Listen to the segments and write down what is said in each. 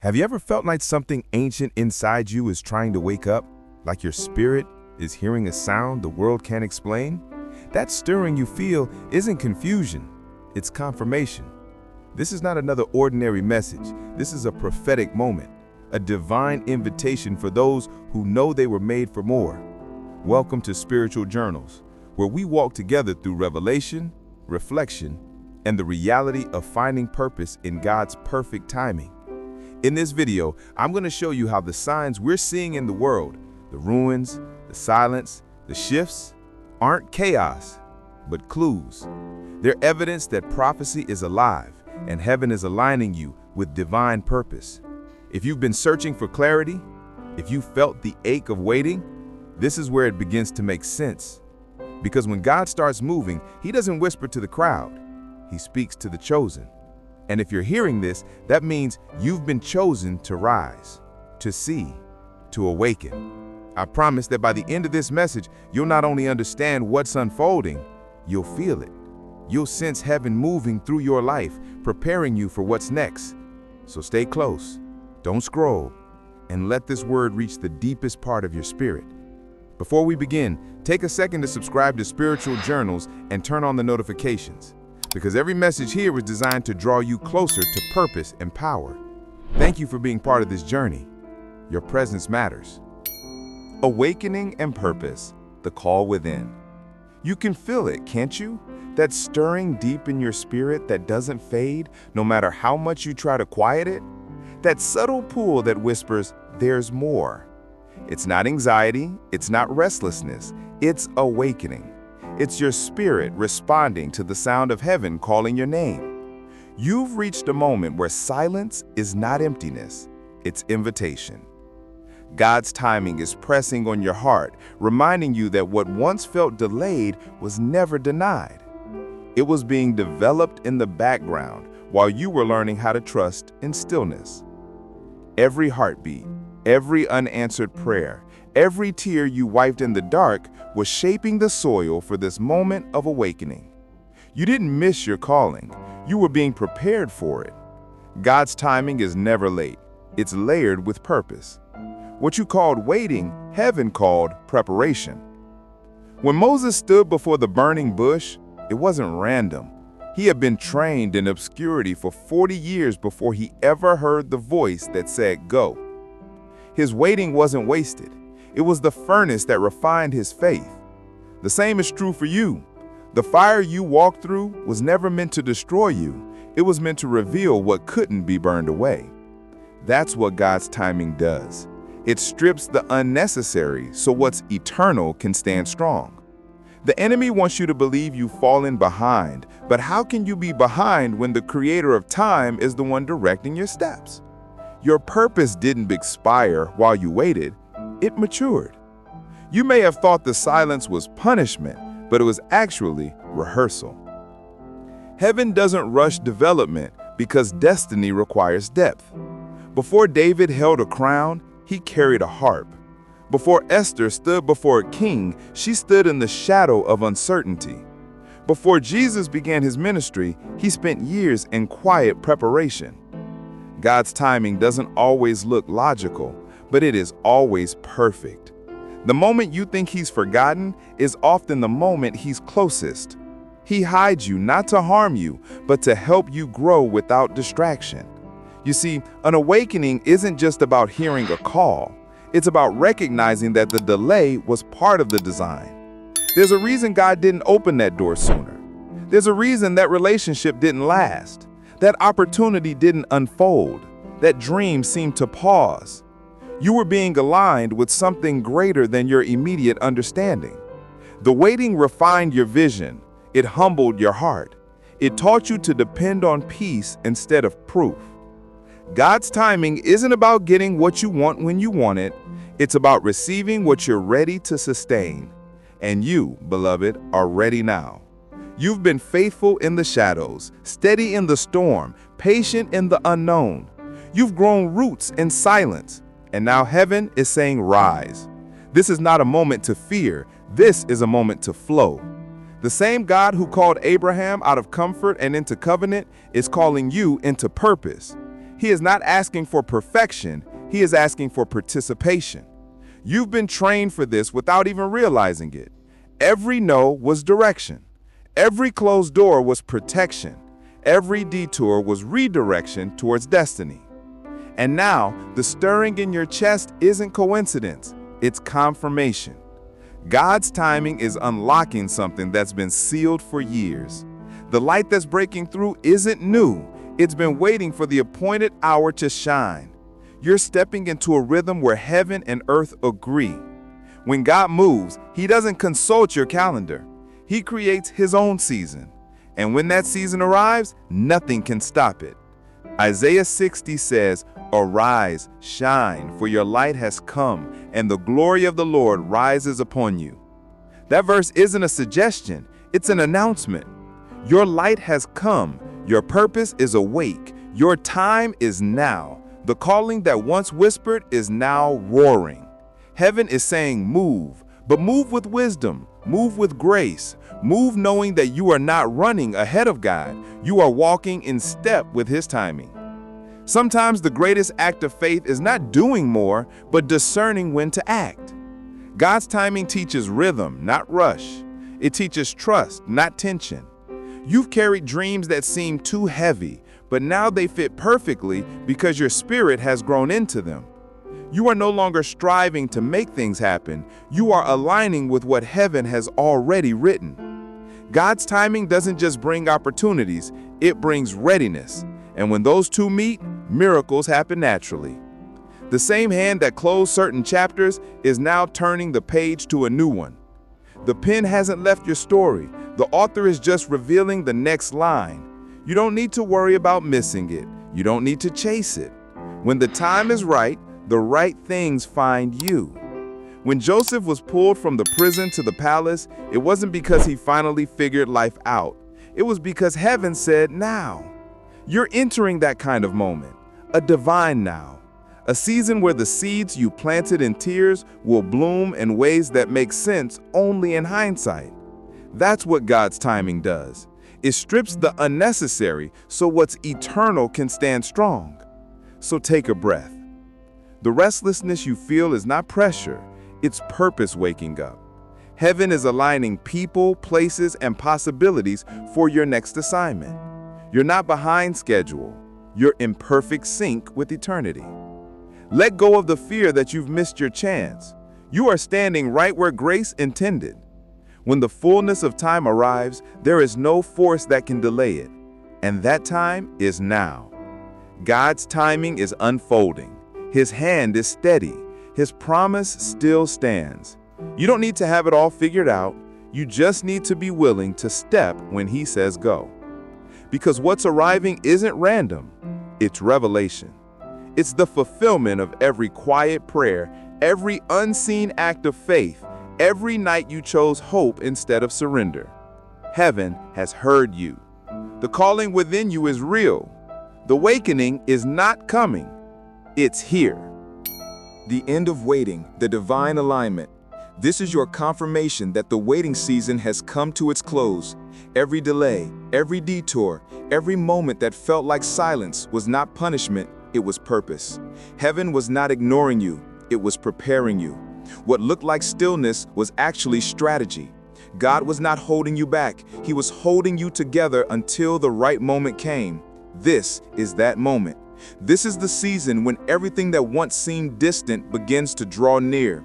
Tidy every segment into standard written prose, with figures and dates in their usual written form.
Have you ever felt like something ancient inside you is trying to wake up? Like your spirit is hearing a sound the world can't explain? That stirring you feel isn't confusion, it's confirmation. This is not another ordinary message. This is a prophetic moment, a divine invitation for those who know they were made for more. Welcome to Spiritual Journals, where we walk together through revelation, reflection, and the reality of finding purpose in God's perfect timing. In this video, I'm going to show you how the signs we're seeing in the world, the ruins, the silence, the shifts, aren't chaos, but clues. They're evidence that prophecy is alive and heaven is aligning you with divine purpose. If you've been searching for clarity, if you felt the ache of waiting, this is where it begins to make sense. Because when God starts moving, He doesn't whisper to the crowd, He speaks to the chosen. And if you're hearing this, that means you've been chosen to rise, to see, to awaken. I promise that by the end of this message, you'll not only understand what's unfolding, you'll feel it. You'll sense heaven moving through your life, preparing you for what's next. So stay close, don't scroll, and let this word reach the deepest part of your spirit. Before we begin, take a second to subscribe to Spiritual Journals and turn on the notifications, because every message here is designed to draw you closer to purpose and power. Thank you for being part of this journey. Your presence matters. Awakening and purpose, the call within. You can feel it, can't you? That stirring deep in your spirit that doesn't fade, no matter how much you try to quiet it. That subtle pull that whispers, there's more. It's not anxiety, it's not restlessness, it's awakening. It's your spirit responding to the sound of heaven calling your name. You've reached a moment where silence is not emptiness, it's invitation. God's timing is pressing on your heart, reminding you that what once felt delayed was never denied. It was being developed in the background while you were learning how to trust in stillness. Every heartbeat, every unanswered prayer, every tear you wiped in the dark was shaping the soil for this moment of awakening. You didn't miss your calling. You were being prepared for it. God's timing is never late. It's layered with purpose. What you called waiting, heaven called preparation. When Moses stood before the burning bush, it wasn't random. He had been trained in obscurity for 40 years before he ever heard the voice that said, "Go." His waiting wasn't wasted. It was the furnace that refined his faith. The same is true for you. The fire you walked through was never meant to destroy you. It was meant to reveal what couldn't be burned away. That's what God's timing does. It strips the unnecessary so what's eternal can stand strong. The enemy wants you to believe you've fallen behind, but how can you be behind when the creator of time is the one directing your steps? Your purpose didn't expire while you waited. It matured. You may have thought the silence was punishment, but it was actually rehearsal. Heaven doesn't rush development because destiny requires depth. Before David held a crown, he carried a harp. Before Esther stood before a king, she stood in the shadow of uncertainty. Before Jesus began his ministry, he spent years in quiet preparation. God's timing doesn't always look logical, but it is always perfect. The moment you think He's forgotten is often the moment He's closest. He hides you not to harm you, but to help you grow without distraction. You see, an awakening isn't just about hearing a call. It's about recognizing that the delay was part of the design. There's a reason God didn't open that door sooner. There's a reason that relationship didn't last. That opportunity didn't unfold. That dream seemed to pause. You were being aligned with something greater than your immediate understanding. The waiting refined your vision. It humbled your heart. It taught you to depend on peace instead of proof. God's timing isn't about getting what you want when you want it. It's about receiving what you're ready to sustain. And you, beloved, are ready now. You've been faithful in the shadows, steady in the storm, patient in the unknown. You've grown roots in silence, and now heaven is saying, rise. This is not a moment to fear. This is a moment to flow. The same God who called Abraham out of comfort and into covenant is calling you into purpose. He is not asking for perfection, he is asking for participation. You've been trained for this without even realizing it. Every no was direction. Every closed door was protection. Every detour was redirection towards destiny. And now, the stirring in your chest isn't coincidence, it's confirmation. God's timing is unlocking something that's been sealed for years. The light that's breaking through isn't new, it's been waiting for the appointed hour to shine. You're stepping into a rhythm where heaven and earth agree. When God moves, He doesn't consult your calendar. He creates His own season. And when that season arrives, nothing can stop it. Isaiah 60 says, "Arise, shine, for your light has come, and the glory of the Lord rises upon you." That verse isn't a suggestion, it's an announcement. Your light has come, your purpose is awake, your time is now. The calling that once whispered is now roaring. Heaven is saying move, but move with wisdom, move with grace, move knowing that you are not running ahead of God, you are walking in step with His timing. Sometimes the greatest act of faith is not doing more, but discerning when to act. God's timing teaches rhythm, not rush. It teaches trust, not tension. You've carried dreams that seem too heavy, but now they fit perfectly because your spirit has grown into them. You are no longer striving to make things happen. You are aligning with what heaven has already written. God's timing doesn't just bring opportunities, it brings readiness. And when those two meet, miracles happen naturally. The same hand that closed certain chapters is now turning the page to a new one. The pen hasn't left your story. The author is just revealing the next line. You don't need to worry about missing it. You don't need to chase it. When the time is right, the right things find you. When Joseph was pulled from the prison to the palace, it wasn't because he finally figured life out. It was because heaven said now. You're entering that kind of moment, a divine now, a season where the seeds you planted in tears will bloom in ways that make sense only in hindsight. That's what God's timing does. It strips the unnecessary so what's eternal can stand strong. So take a breath. The restlessness you feel is not pressure, it's purpose waking up. Heaven is aligning people, places, and possibilities for your next assignment. You're not behind schedule, you're in perfect sync with eternity. Let go of the fear that you've missed your chance. You are standing right where grace intended. When the fullness of time arrives, there is no force that can delay it. And that time is now. God's timing is unfolding. His hand is steady. His promise still stands. You don't need to have it all figured out. You just need to be willing to step when He says go. Because what's arriving isn't random, it's revelation. It's the fulfillment of every quiet prayer, every unseen act of faith, every night you chose hope instead of surrender. Heaven has heard you. The calling within you is real. The awakening is not coming. It's here. The end of waiting, the divine alignment. This is your confirmation that the waiting season has come to its close. Every delay, every detour, every moment that felt like silence was not punishment, it was purpose. Heaven was not ignoring you, it was preparing you. What looked like stillness was actually strategy. God was not holding you back, He was holding you together until the right moment came. This is that moment. This is the season when everything that once seemed distant begins to draw near.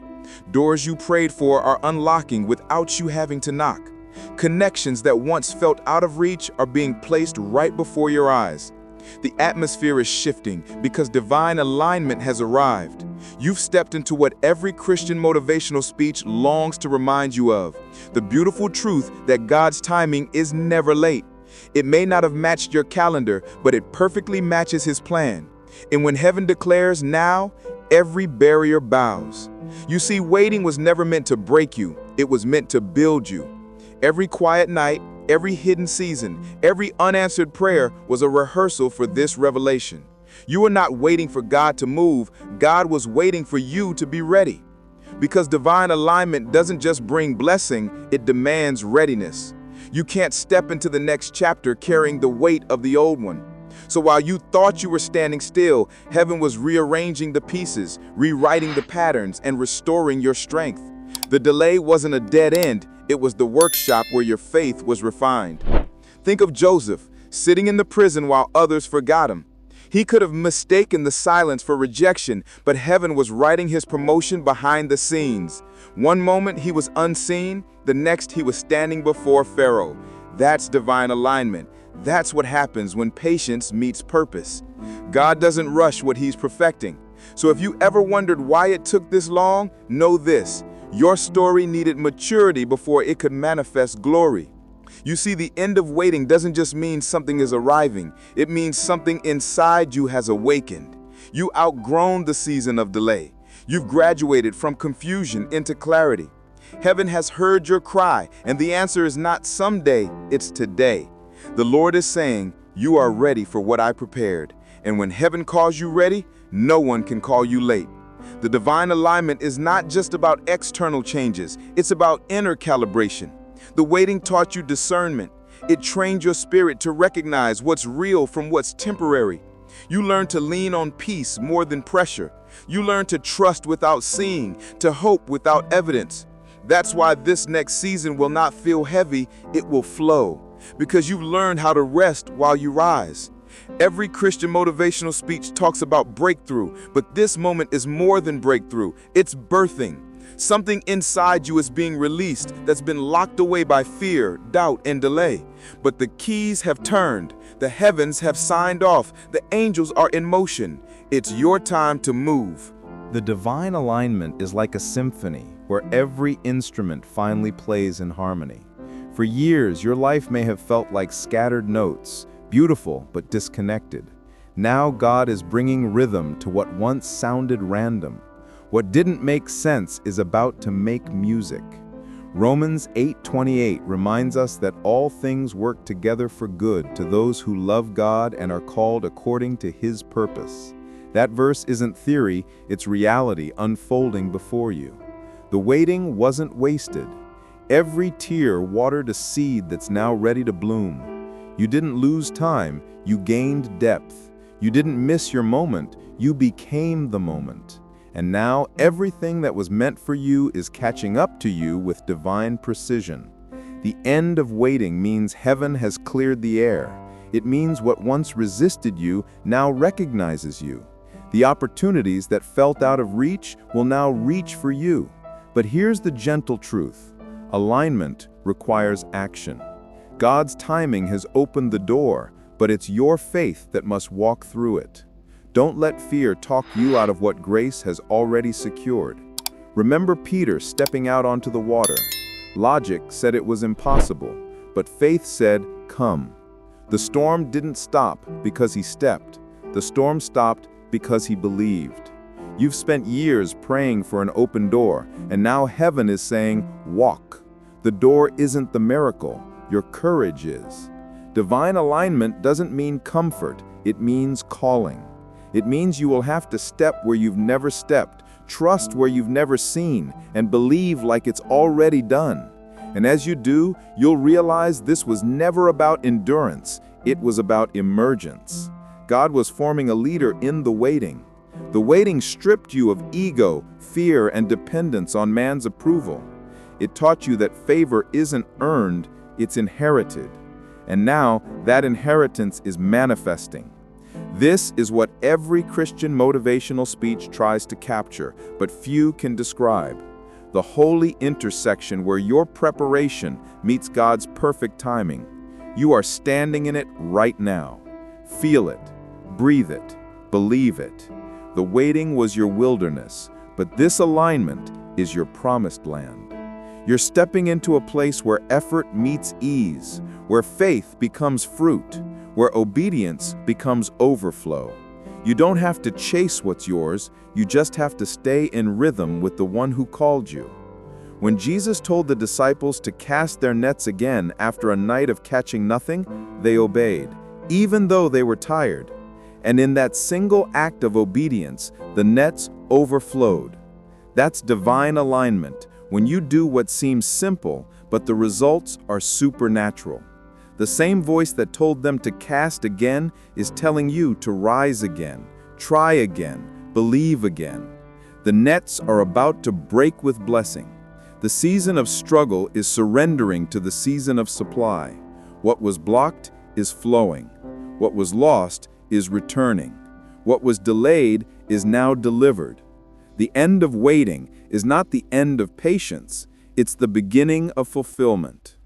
Doors you prayed for are unlocking without you having to knock. Connections that once felt out of reach are being placed right before your eyes. The atmosphere is shifting because divine alignment has arrived. You've stepped into what every Christian motivational speech longs to remind you of, the beautiful truth that God's timing is never late. It may not have matched your calendar, but it perfectly matches His plan. And when heaven declares now, every barrier bows. You see, waiting was never meant to break you, it was meant to build you. Every quiet night, every hidden season, every unanswered prayer was a rehearsal for this revelation. You were not waiting for God to move, God was waiting for you to be ready. Because divine alignment doesn't just bring blessing, it demands readiness. You can't step into the next chapter carrying the weight of the old one. So while you thought you were standing still, heaven was rearranging the pieces, rewriting the patterns, and restoring your strength. The delay wasn't a dead end, it was the workshop where your faith was refined. Think of Joseph, sitting in the prison while others forgot him. He could have mistaken the silence for rejection, but heaven was writing his promotion behind the scenes. One moment he was unseen, the next he was standing before Pharaoh. That's divine alignment. That's what happens when patience meets purpose. God doesn't rush what he's perfecting. So if you ever wondered why it took this long, know this: your story needed maturity before it could manifest glory. You see, the end of waiting doesn't just mean something is arriving. It means something inside you has awakened. You outgrown the season of delay. You've graduated from confusion into clarity. Heaven has heard your cry, and the answer is not someday, it's today. The Lord is saying, you are ready for what I prepared. And when heaven calls you ready, no one can call you late. The divine alignment is not just about external changes, it's about inner calibration. The waiting taught you discernment. It trained your spirit to recognize what's real from what's temporary. You learned to lean on peace more than pressure. You learned to trust without seeing, to hope without evidence. That's why this next season will not feel heavy, it will flow. Because you've learned how to rest while you rise. Every Christian motivational speech talks about breakthrough, but this moment is more than breakthrough, it's birthing. Something inside you is being released that's been locked away by fear, doubt, and delay. But the keys have turned, the heavens have signed off, the angels are in motion. It's your time to move. The divine alignment is like a symphony where every instrument finally plays in harmony. For years, your life may have felt like scattered notes, beautiful but disconnected. Now God is bringing rhythm to what once sounded random. What didn't make sense is about to make music. Romans 8:28 reminds us that all things work together for good to those who love God and are called according to His purpose. That verse isn't theory, it's reality unfolding before you. The waiting wasn't wasted. Every tear watered a seed that's now ready to bloom. You didn't lose time, you gained depth. You didn't miss your moment, you became the moment. And now everything that was meant for you is catching up to you with divine precision. The end of waiting means heaven has cleared the air. It means what once resisted you now recognizes you. The opportunities that felt out of reach will now reach for you. But here's the gentle truth. Alignment requires action. God's timing has opened the door, but it's your faith that must walk through it. Don't let fear talk you out of what grace has already secured. Remember Peter stepping out onto the water. Logic said it was impossible, but faith said, "Come." The storm didn't stop because he stepped. The storm stopped because he believed. You've spent years praying for an open door, and now heaven is saying, "Walk." The door isn't the miracle, your courage is. Divine alignment doesn't mean comfort, it means calling. It means you will have to step where you've never stepped, trust where you've never seen, and believe like it's already done. And as you do, you'll realize this was never about endurance, it was about emergence. God was forming a leader in the waiting. The waiting stripped you of ego, fear, and dependence on man's approval. It taught you that favor isn't earned, it's inherited. And now that inheritance is manifesting. This is what every Christian motivational speech tries to capture, but few can describe. The holy intersection where your preparation meets God's perfect timing. You are standing in it right now. Feel it, breathe it, believe it. The waiting was your wilderness, but this alignment is your promised land. You're stepping into a place where effort meets ease, where faith becomes fruit, where obedience becomes overflow. You don't have to chase what's yours, you just have to stay in rhythm with the one who called you. When Jesus told the disciples to cast their nets again after a night of catching nothing, they obeyed, even though they were tired. And in that single act of obedience, the nets overflowed. That's divine alignment, when you do what seems simple, but the results are supernatural. The same voice that told them to cast again is telling you to rise again, try again, believe again. The nets are about to break with blessing. The season of struggle is surrendering to the season of supply. What was blocked is flowing. What was lost is returning. What was delayed is now delivered. The end of waiting is not the end of patience, it's the beginning of fulfillment.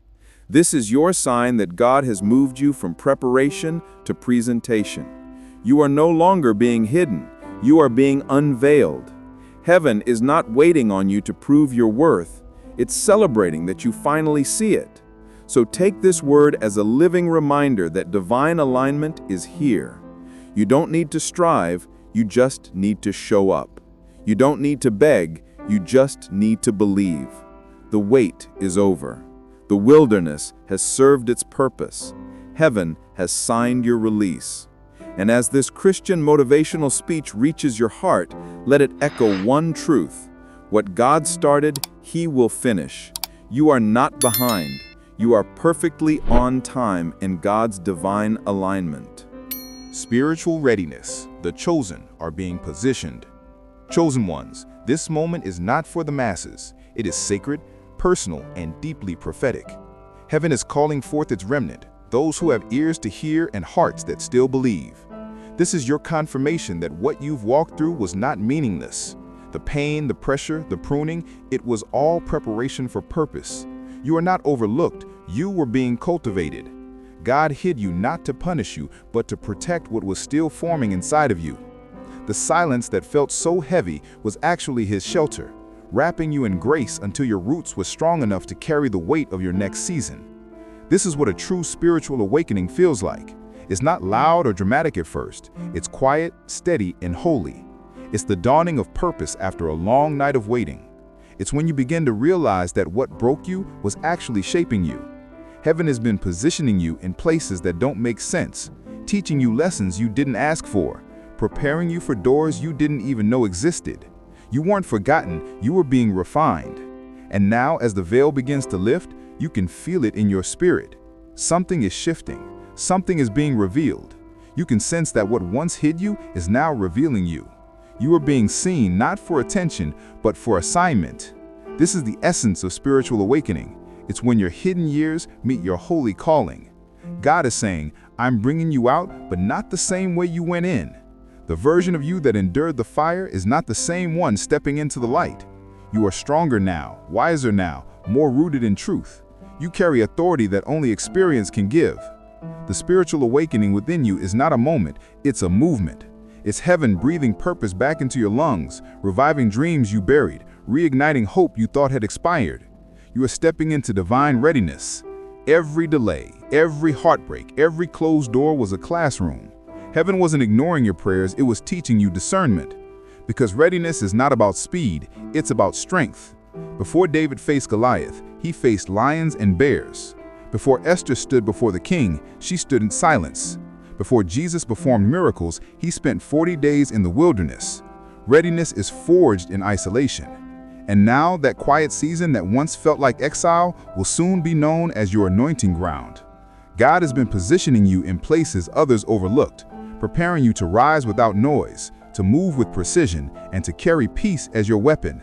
This is your sign that God has moved you from preparation to presentation. You are no longer being hidden, you are being unveiled. Heaven is not waiting on you to prove your worth, it's celebrating that you finally see it. So take this word as a living reminder that divine alignment is here. You don't need to strive, you just need to show up. You don't need to beg, you just need to believe. The wait is over. The wilderness has served its purpose. Heaven has signed your release. And as this Christian motivational speech reaches your heart, let it echo one truth. What God started, He will finish. You are not behind. You are perfectly on time in God's divine alignment. Spiritual readiness. The chosen are being positioned. Chosen ones, this moment is not for the masses. It is sacred, personal, and deeply prophetic. Heaven is calling forth its remnant, those who have ears to hear and hearts that still believe. This is your confirmation that what you've walked through was not meaningless. The pain, the pressure, the pruning, it was all preparation for purpose. You are not overlooked, you were being cultivated. God hid you not to punish you, but to protect what was still forming inside of you. The silence that felt so heavy was actually His shelter, wrapping you in grace until your roots were strong enough to carry the weight of your next season. This is what a true spiritual awakening feels like. It's not loud or dramatic at first. It's quiet, steady, and holy. It's the dawning of purpose after a long night of waiting. It's when you begin to realize that what broke you was actually shaping you. Heaven has been positioning you in places that don't make sense, teaching you lessons you didn't ask for, preparing you for doors you didn't even know existed. You weren't forgotten, you were being refined. And now, as the veil begins to lift, you can feel it in your spirit. Something is shifting, something is being revealed. You can sense that what once hid you is now revealing you. You are being seen not for attention, but for assignment. This is the essence of spiritual awakening. It's when your hidden years meet your holy calling. God is saying, I'm bringing you out, but not the same way you went in. The version of you that endured the fire is not the same one stepping into the light. You are stronger now, wiser now, more rooted in truth. You carry authority that only experience can give. The spiritual awakening within you is not a moment, it's a movement. It's heaven breathing purpose back into your lungs, reviving dreams you buried, reigniting hope you thought had expired. You are stepping into divine readiness. Every delay, every heartbreak, every closed door was a classroom. Heaven wasn't ignoring your prayers, it was teaching you discernment. Because readiness is not about speed, it's about strength. Before David faced Goliath, he faced lions and bears. Before Esther stood before the king, she stood in silence. Before Jesus performed miracles, he spent 40 days in the wilderness. Readiness is forged in isolation. And now that quiet season that once felt like exile will soon be known as your anointing ground. God has been positioning you in places others overlooked, preparing you to rise without noise, to move with precision, and to carry peace as your weapon.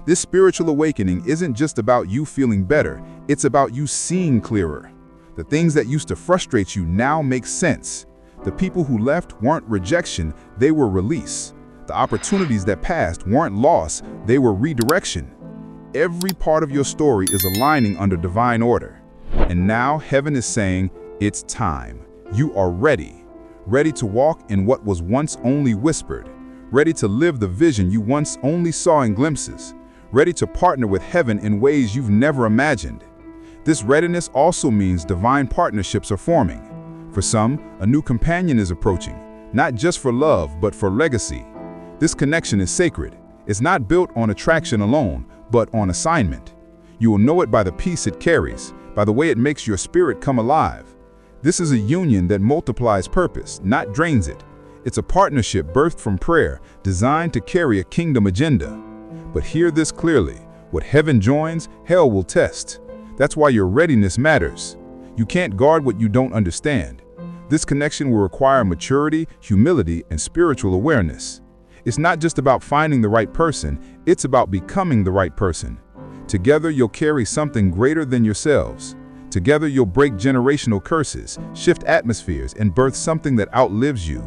This spiritual awakening isn't just about you feeling better, it's about you seeing clearer. The things that used to frustrate you now make sense. The people who left weren't rejection, they were release. The opportunities that passed weren't loss, they were redirection. Every part of your story is aligning under divine order. And now heaven is saying, it's time. You are ready. Ready to walk in what was once only whispered. Ready to live the vision you once only saw in glimpses. Ready to partner with heaven in ways you've never imagined. This readiness also means divine partnerships are forming. For some, a new companion is approaching, not just for love, but for legacy. This connection is sacred. It's not built on attraction alone, but on assignment. You will know it by the peace it carries, by the way it makes your spirit come alive. This is a union that multiplies purpose, not drains it. It's a partnership birthed from prayer, designed to carry a kingdom agenda. But hear this clearly, what heaven joins, hell will test. That's why your readiness matters. You can't guard what you don't understand. This connection will require maturity, humility, and spiritual awareness. It's not just about finding the right person, it's about becoming the right person. Together, you'll carry something greater than yourselves. Together, you'll break generational curses, shift atmospheres, and birth something that outlives you.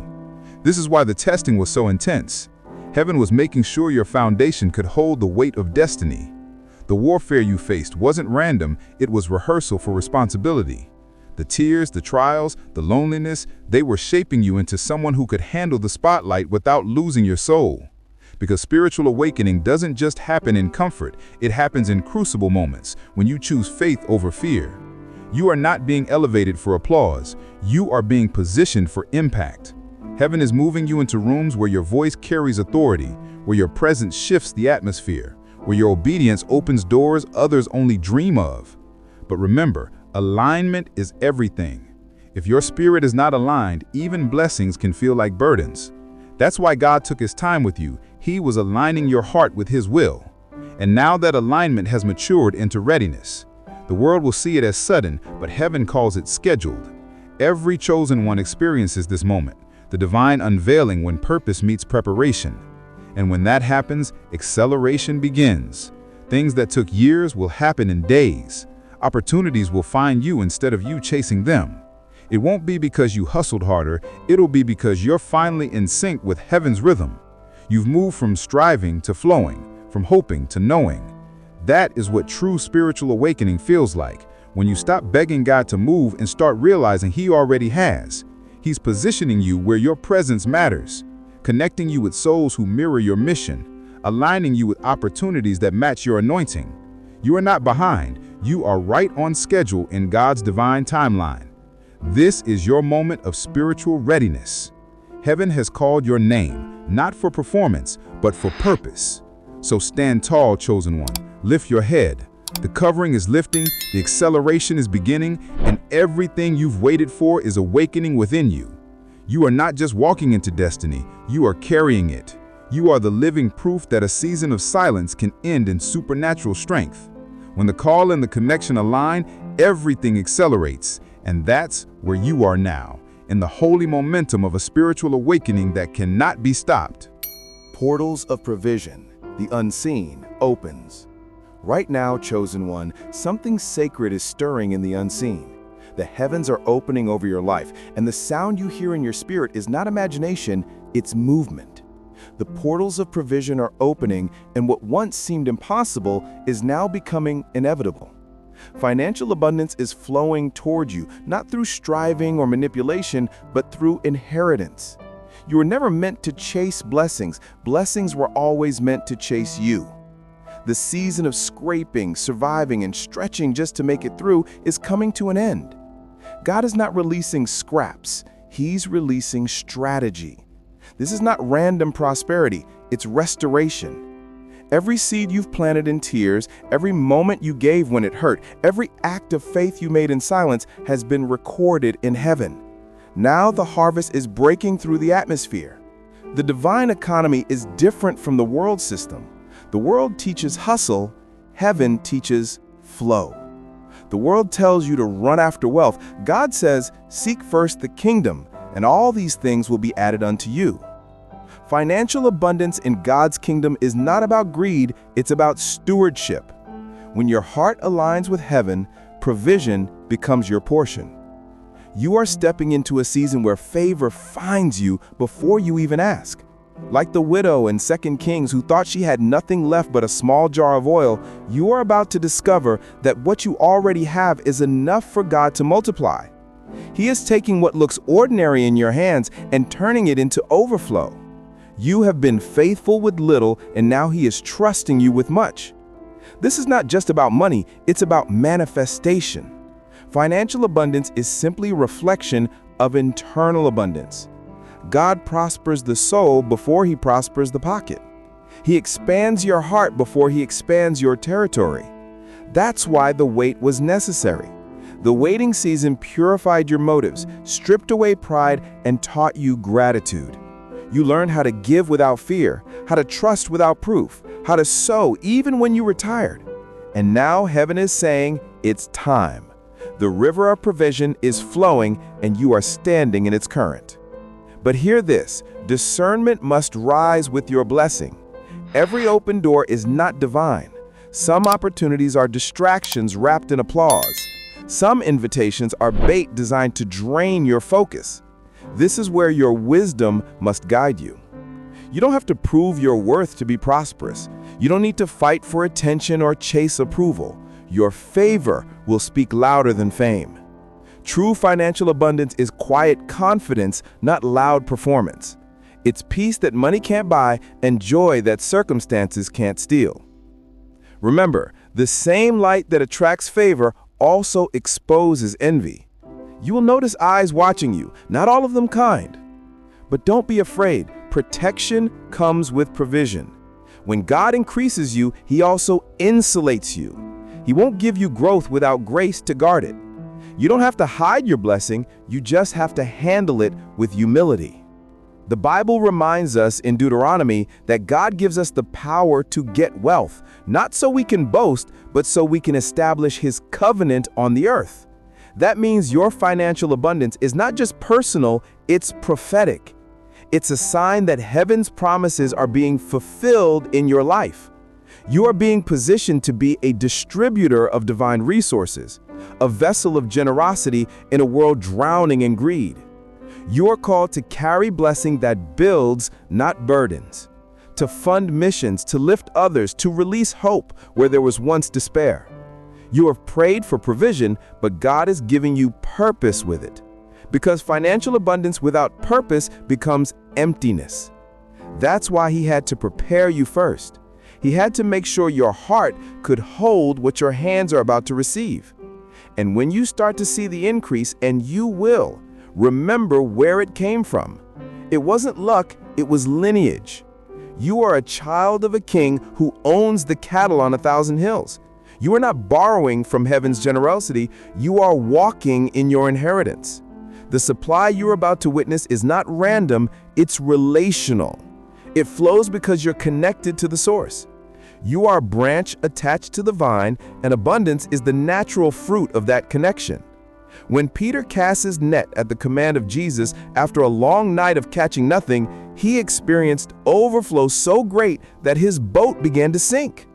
This is why the testing was so intense. Heaven was making sure your foundation could hold the weight of destiny. The warfare you faced wasn't random, it was rehearsal for responsibility. The tears, the trials, the loneliness, they were shaping you into someone who could handle the spotlight without losing your soul. Because spiritual awakening doesn't just happen in comfort, it happens in crucible moments, when you choose faith over fear. You are not being elevated for applause, you are being positioned for impact. Heaven is moving you into rooms where your voice carries authority, where your presence shifts the atmosphere, where your obedience opens doors others only dream of. But remember, alignment is everything. If your spirit is not aligned, even blessings can feel like burdens. That's why God took his time with you. He was aligning your heart with his will. And now that alignment has matured into readiness. The world will see it as sudden, but heaven calls it scheduled. Every chosen one experiences this moment, the divine unveiling when purpose meets preparation. And when that happens, acceleration begins. Things that took years will happen in days. Opportunities will find you instead of you chasing them. It won't be because you hustled harder, it'll be because you're finally in sync with heaven's rhythm. You've moved from striving to flowing, from hoping to knowing. That is what true spiritual awakening feels like, when you stop begging God to move and start realizing he already has. He's positioning you where your presence matters, connecting you with souls who mirror your mission, aligning you with opportunities that match your anointing. You are not behind, you are right on schedule in God's divine timeline. This is your moment of spiritual readiness. Heaven has called your name, not for performance, but for purpose. So stand tall, chosen one. Lift your head. The covering is lifting, the acceleration is beginning, and everything you've waited for is awakening within you. You are not just walking into destiny, you are carrying it. You are the living proof that a season of silence can end in supernatural strength. When the call and the connection align, everything accelerates, and that's where you are now, in the holy momentum of a spiritual awakening that cannot be stopped. Portals of provision, the unseen, opens. Right now, chosen one, something sacred is stirring in the unseen. The heavens are opening over your life, and the sound you hear in your spirit is not imagination, it's movement. The portals of provision are opening, and what once seemed impossible is now becoming inevitable. Financial abundance is flowing toward you, not through striving or manipulation, but through inheritance. You were never meant to chase blessings. Blessings were always meant to chase you. The season of scraping, surviving, and stretching just to make it through is coming to an end. God is not releasing scraps. He's releasing strategy. This is not random prosperity. It's restoration. Every seed you've planted in tears, every moment you gave when it hurt, every act of faith you made in silence has been recorded in heaven. Now the harvest is breaking through the atmosphere. The divine economy is different from the world system. The world teaches hustle, heaven teaches flow. The world tells you to run after wealth. God says, seek first the kingdom, and all these things will be added unto you. Financial abundance in God's kingdom is not about greed, it's about stewardship. When your heart aligns with heaven, provision becomes your portion. You are stepping into a season where favor finds you before you even ask. Like the widow in 2 Kings who thought she had nothing left but a small jar of oil, you are about to discover that what you already have is enough for God to multiply. He is taking what looks ordinary in your hands and turning it into overflow. You have been faithful with little, and now He is trusting you with much. This is not just about money, it's about manifestation. Financial abundance is simply a reflection of internal abundance. God prospers the soul before He prospers the pocket. He expands your heart before He expands your territory. That's why the wait was necessary. The waiting season purified your motives, stripped away pride, and taught you gratitude. You learned how to give without fear, how to trust without proof, how to sow even when you were tired. And now heaven is saying, it's time. The river of provision is flowing and you are standing in its current. But hear this, discernment must rise with your blessing. Every open door is not divine. Some opportunities are distractions wrapped in applause. Some invitations are bait designed to drain your focus. This is where your wisdom must guide you. You don't have to prove your worth to be prosperous. You don't need to fight for attention or chase approval. Your favor will speak louder than fame. True financial abundance is quiet confidence, not loud performance. It's peace that money can't buy and joy that circumstances can't steal. Remember, the same light that attracts favor also exposes envy. You will notice eyes watching you, not all of them kind. But don't be afraid. Protection comes with provision. When God increases you, He also insulates you. He won't give you growth without grace to guard it. You don't have to hide your blessing, you just have to handle it with humility. The Bible reminds us in Deuteronomy that God gives us the power to get wealth, not so we can boast, but so we can establish His covenant on the earth. That means your financial abundance is not just personal, it's prophetic. It's a sign that heaven's promises are being fulfilled in your life. You are being positioned to be a distributor of divine resources, a vessel of generosity in a world drowning in greed. You are called to carry blessing that builds, not burdens, to fund missions, to lift others, to release hope where there was once despair. You have prayed for provision, but God is giving you purpose with it. Because financial abundance without purpose becomes emptiness. That's why He had to prepare you first. He had to make sure your heart could hold what your hands are about to receive. And when you start to see the increase, and you will, remember where it came from. It wasn't luck, it was lineage. You are a child of a king who owns the cattle on 1,000 hills. You are not borrowing from heaven's generosity, you are walking in your inheritance. The supply you're about to witness is not random, it's relational. It flows because you're connected to the source. You are a branch attached to the vine, and abundance is the natural fruit of that connection. When Peter cast his net at the command of Jesus after a long night of catching nothing, he experienced overflow so great that his boat began to sink.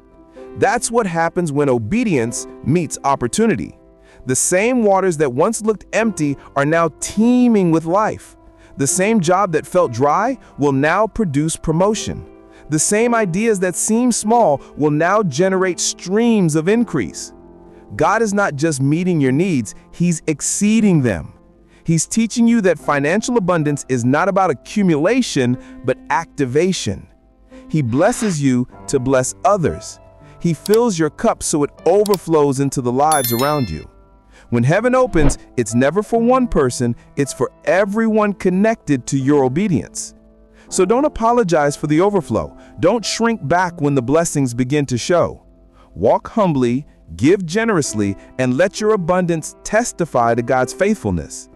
That's what happens when obedience meets opportunity. The same waters that once looked empty are now teeming with life. The same job that felt dry will now produce promotion. The same ideas that seem small will now generate streams of increase. God is not just meeting your needs, He's exceeding them. He's teaching you that financial abundance is not about accumulation, but activation. He blesses you to bless others. He fills your cup so it overflows into the lives around you. When heaven opens, it's never for one person, it's for everyone connected to your obedience. So don't apologize for the overflow. Don't shrink back when the blessings begin to show. Walk humbly, give generously, and let your abundance testify to God's faithfulness.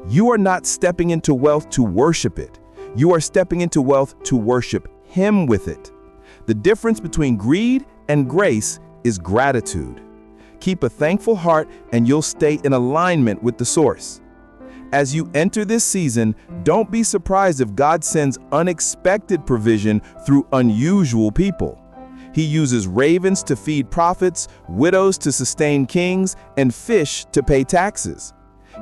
You are not stepping into wealth to worship it. You are stepping into wealth to worship Him with it. The difference between greed and grace is gratitude. Keep a thankful heart and you'll stay in alignment with the source. As you enter this season, don't be surprised if God sends unexpected provision through unusual people. He uses ravens to feed prophets, widows to sustain kings, and fish to pay taxes.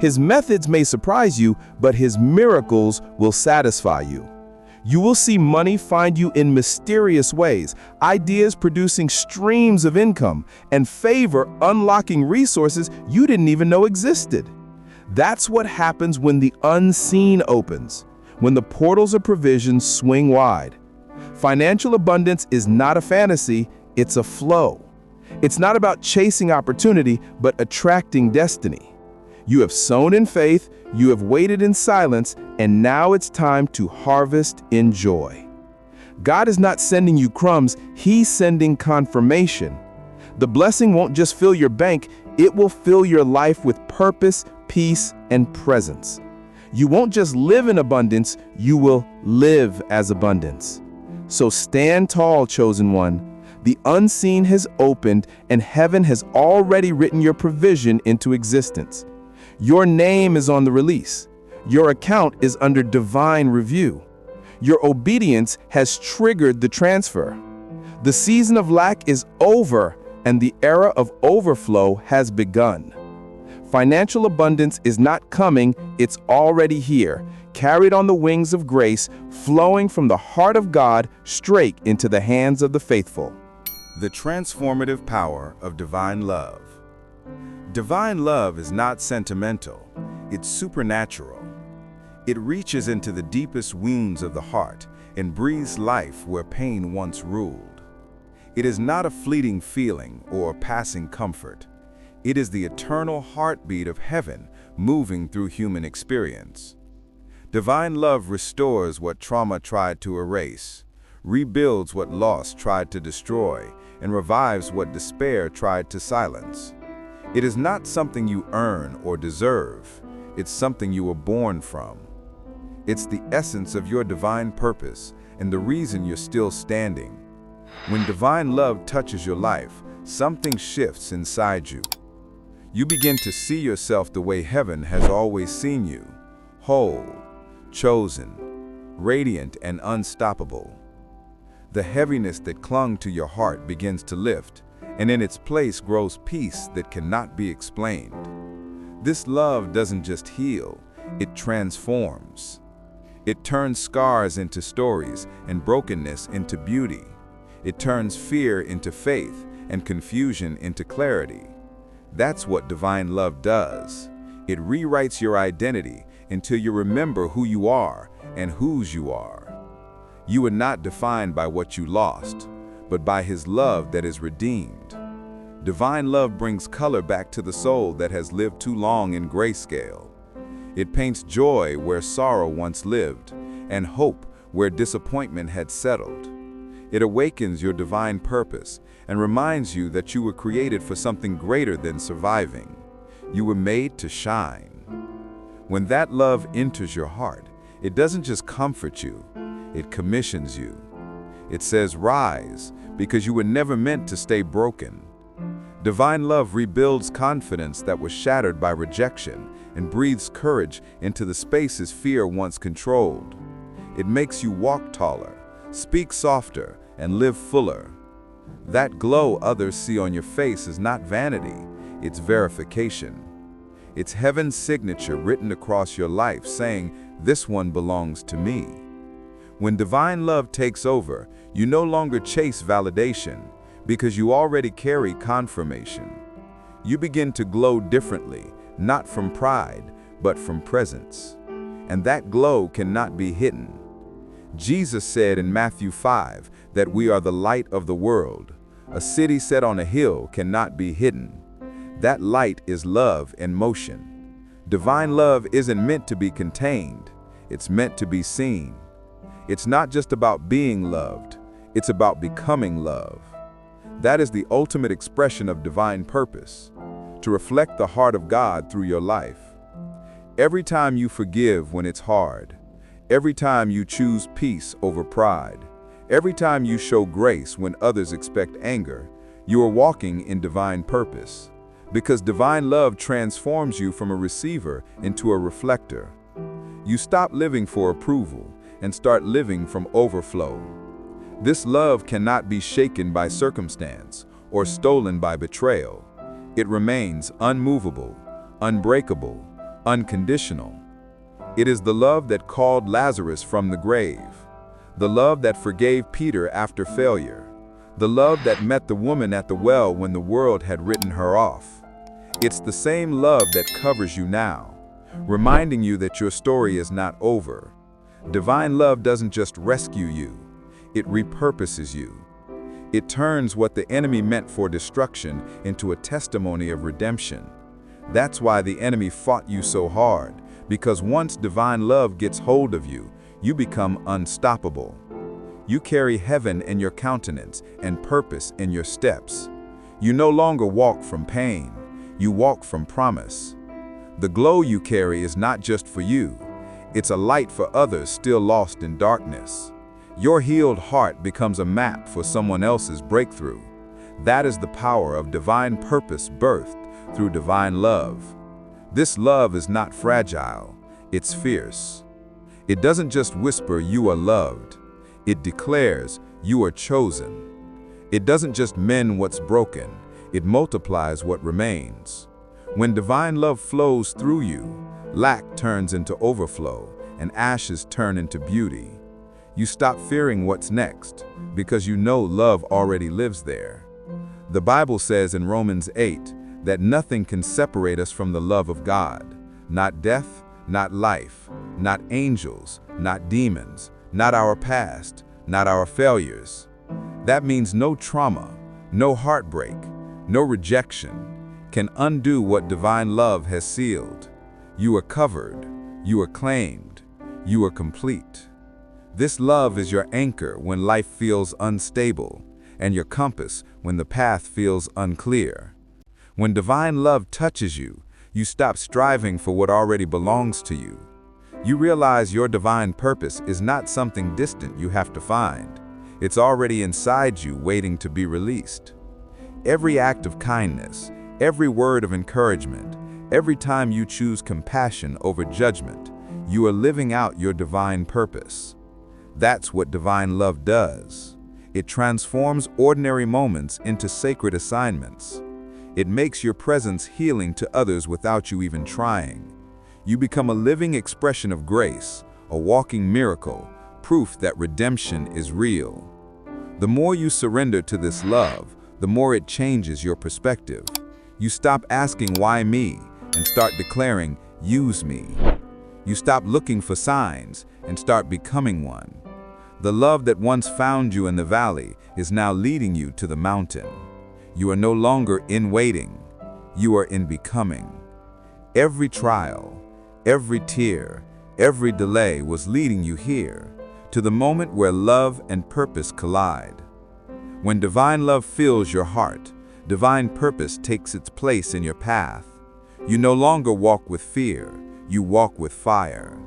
His methods may surprise you, but His miracles will satisfy you. You will see money find you in mysterious ways, ideas producing streams of income, and favor unlocking resources you didn't even know existed. That's what happens when the unseen opens, when the portals of provision swing wide. Financial abundance is not a fantasy, it's a flow. It's not about chasing opportunity, but attracting destiny. You have sown in faith, you have waited in silence, and now it's time to harvest in joy. God is not sending you crumbs, He's sending confirmation. The blessing won't just fill your bank, it will fill your life with purpose, peace, and presence. You won't just live in abundance, you will live as abundance. So stand tall, chosen one. The unseen has opened, and heaven has already written your provision into existence. Your name is on the release. Your account is under divine review. Your obedience has triggered the transfer. The season of lack is over, and the era of overflow has begun. Financial abundance is not coming, it's already here, carried on the wings of grace, flowing from the heart of God straight into the hands of the faithful. The transformative power of divine love. Divine love is not sentimental, it's supernatural. It reaches into the deepest wounds of the heart and breathes life where pain once ruled. It is not a fleeting feeling or a passing comfort. It is the eternal heartbeat of heaven moving through human experience. Divine love restores what trauma tried to erase, rebuilds what loss tried to destroy, and revives what despair tried to silence. It is not something you earn or deserve. It's something you were born from. It's the essence of your divine purpose and the reason you're still standing. When divine love touches your life, something shifts inside you. You begin to see yourself the way heaven has always seen you, whole, chosen, radiant, and unstoppable. The heaviness that clung to your heart begins to lift, and in its place grows peace that cannot be explained. This love doesn't just heal, it transforms. It turns scars into stories and brokenness into beauty. It turns fear into faith and confusion into clarity. That's what divine love does. It rewrites your identity until you remember who you are and whose you are. You are not defined by what you lost, but by His love that is redeemed. Divine love brings color back to the soul that has lived too long in grayscale. It paints joy where sorrow once lived, and hope where disappointment had settled. It awakens your divine purpose and reminds you that you were created for something greater than surviving. You were made to shine. When that love enters your heart, it doesn't just comfort you, it commissions you. It says, "Rise," because you were never meant to stay broken. Divine love rebuilds confidence that was shattered by rejection and breathes courage into the spaces fear once controlled. It makes you walk taller, speak softer, and live fuller. That glow others see on your face is not vanity, it's verification. It's heaven's signature written across your life saying, "This one belongs to me." When divine love takes over, you no longer chase validation because you already carry confirmation. You begin to glow differently, not from pride, but from presence. And that glow cannot be hidden. Jesus said in Matthew 5 that we are the light of the world. A city set on a hill cannot be hidden. That light is love in motion. Divine love isn't meant to be contained. It's meant to be seen. It's not just about being loved. It's about becoming love. That is the ultimate expression of divine purpose, to reflect the heart of God through your life. Every time you forgive when it's hard, every time you choose peace over pride, every time you show grace when others expect anger, you are walking in divine purpose. Because divine love transforms you from a receiver into a reflector. You stop living for approval and start living from overflow. This love cannot be shaken by circumstance or stolen by betrayal. It remains unmovable, unbreakable, unconditional. It is the love that called Lazarus from the grave, the love that forgave Peter after failure, the love that met the woman at the well when the world had written her off. It's the same love that covers you now, reminding you that your story is not over. Divine love doesn't just rescue you, it repurposes you. It turns what the enemy meant for destruction into a testimony of redemption. That's why the enemy fought you so hard, because once divine love gets hold of you, you become unstoppable. You carry heaven in your countenance and purpose in your steps. You no longer walk from pain, you walk from promise. The glow you carry is not just for you, it's a light for others still lost in darkness. Your healed heart becomes a map for someone else's breakthrough. That is the power of divine purpose birthed through divine love. This love is not fragile, it's fierce. It doesn't just whisper, "You are loved." It declares, "You are chosen." It doesn't just mend what's broken, it multiplies what remains. When divine love flows through you, lack turns into overflow and ashes turn into beauty. You stop fearing what's next because you know love already lives there. The Bible says in Romans 8 that nothing can separate us from the love of God. Not death, not life, not angels, not demons, not our past, not our failures. That means no trauma, no heartbreak, no rejection can undo what divine love has sealed. You are covered, you are claimed, you are complete. This love is your anchor when life feels unstable, and your compass when the path feels unclear. When divine love touches you, you stop striving for what already belongs to you. You realize your divine purpose is not something distant you have to find. It's already inside you, waiting to be released. Every act of kindness, every word of encouragement, every time you choose compassion over judgment, you are living out your divine purpose. That's what divine love does. It transforms ordinary moments into sacred assignments. It makes your presence healing to others without you even trying. You become a living expression of grace, a walking miracle, proof that redemption is real. The more you surrender to this love, the more it changes your perspective. You stop asking, "Why me?" and start declaring, "Use me." You stop looking for signs and start becoming one. The love that once found you in the valley is now leading you to the mountain. You are no longer in waiting, you are in becoming. Every trial, every tear, every delay was leading you here, to the moment where love and purpose collide. When divine love fills your heart, divine purpose takes its place in your path. You no longer walk with fear, you walk with fire.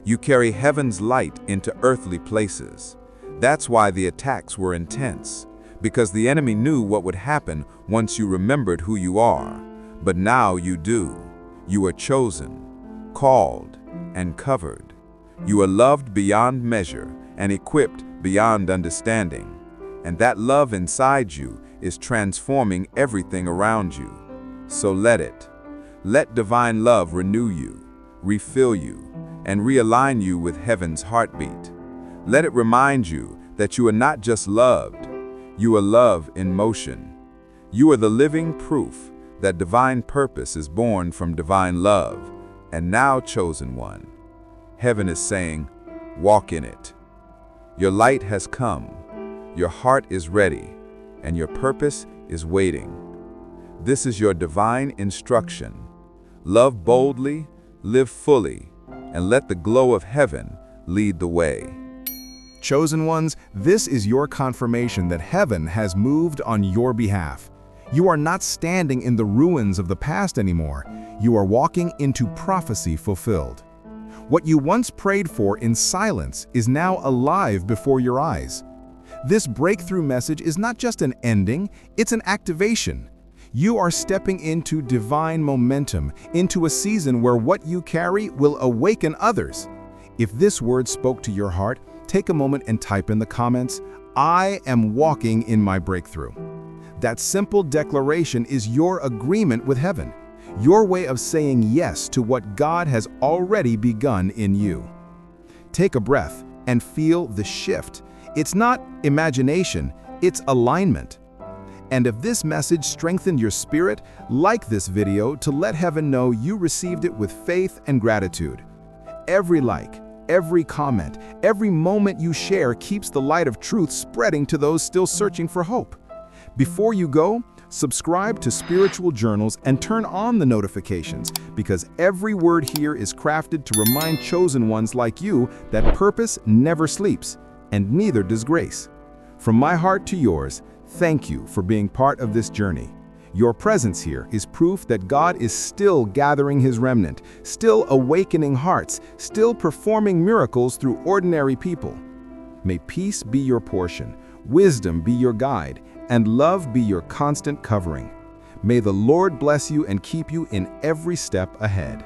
You carry heaven's light into earthly places. That's why the attacks were intense, because the enemy knew what would happen once you remembered who you are. But now you do. You are chosen, called, and covered. You are loved beyond measure and equipped beyond understanding. And that love inside you is transforming everything around you. So let it. Let divine love renew you, refill you, and realign you with heaven's heartbeat. Let it remind you that you are not just loved, you are love in motion. You are the living proof that divine purpose is born from divine love, and now chosen one. Heaven is saying, walk in it. Your light has come, your heart is ready, and your purpose is waiting. This is your divine instruction. Love boldly, live fully, and let the glow of heaven lead the way. Chosen ones, this is your confirmation that heaven has moved on your behalf. You are not standing in the ruins of the past anymore. You are walking into prophecy fulfilled. What you once prayed for in silence is now alive before your eyes. This breakthrough message is not just an ending, it's an activation. You are stepping into divine momentum, into a season where what you carry will awaken others. If this word spoke to your heart, take a moment and type in the comments, "I am walking in my breakthrough." That simple declaration is your agreement with heaven, your way of saying yes to what God has already begun in you. Take a breath and feel the shift. It's not imagination, it's alignment. And if this message strengthened your spirit, like this video to let heaven know you received it with faith and gratitude. Every like, every comment, every moment you share keeps the light of truth spreading to those still searching for hope. Before you go, subscribe to Spiritual Journals and turn on the notifications, because every word here is crafted to remind chosen ones like you that purpose never sleeps, and neither does grace. From my heart to yours, thank you for being part of this journey. Your presence here is proof that God is still gathering His remnant, still awakening hearts, still performing miracles through ordinary people. May peace be your portion, wisdom be your guide, and love be your constant covering. May the Lord bless you and keep you in every step ahead.